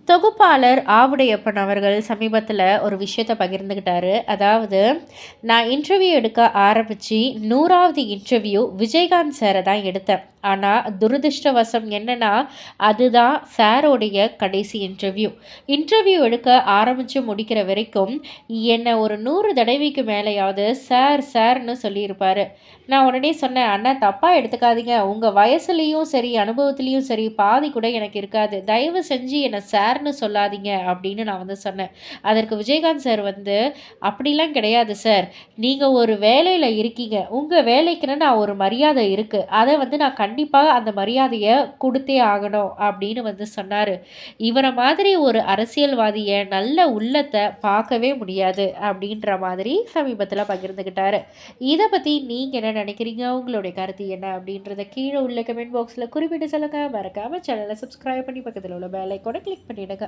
தொகுப்பாளர் ஆவுடையப்பன் அவர்கள் சமீபத்தில் ஒரு விஷயத்தை பகிர்ந்துக்கிட்டாரு. அதாவது, நான் இன்டர்வியூ எடுக்க ஆரம்பித்து 100வது இன்டர்வியூ விஜயகாந்த் சாரை தான் எடுத்தேன். ஆனால் துரதிர்ஷ்டவசம் என்னன்னா, அதுதான் சாரோடைய கடைசி இன்டர்வியூ. இன்டர்வியூ எடுக்க ஆரம்பித்து முடிக்கிற வரைக்கும் என்னை ஒரு 100 தடவைக்கு மேலேயாவது சார் சார்னு சொல்லியிருப்பார். நான் உடனே சொன்னேன், அண்ணா தப்பாக எடுத்துக்காதீங்க, உங்கள் வயசுலேயும் சரி அனுபவத்துலேயும் சரி பாதி கூட எனக்கு இருக்காது, தயவு செஞ்சு என்னை சார்னு சொல்லாதீங்க அப்படின்னு நான் சொன்னேன். அதற்கு விஜயகாந்த் சார் அப்படிலாம் கிடையாது சார், நீங்கள் ஒரு வேலையில் இருக்கீங்க, உங்கள் வேலைக்குன்னு நான் ஒரு மரியாதை இருக்குது, அதை நான் கண்டிப்பாக அந்த மரியாதையை கொடுத்தே ஆகணும் அப்படின்னு சொன்னார். இவரை மாதிரி ஒரு அரசியல்வாதியை நல்ல உள்ளத்தை பார்க்கவே முடியாது அப்படின்ற மாதிரி சமீபத்தில் பகிர்ந்துக்கிட்டாரு. இதை பற்றி நீங்கள் என்ன நினைக்கிறீங்க? உங்களுடைய கருத்து என்ன அப்படின்றத கீழே உள்ள கமெண்ட் பாக்ஸில் குறிப்பிட்டு சொல்லுங்கள். மறக்காமல் சேனலை சப்ஸ்கிரைப் பண்ணி பக்கத்தில் உள்ள பெல் ஐகானை கிளிக் பண்ணிவிடுங்க.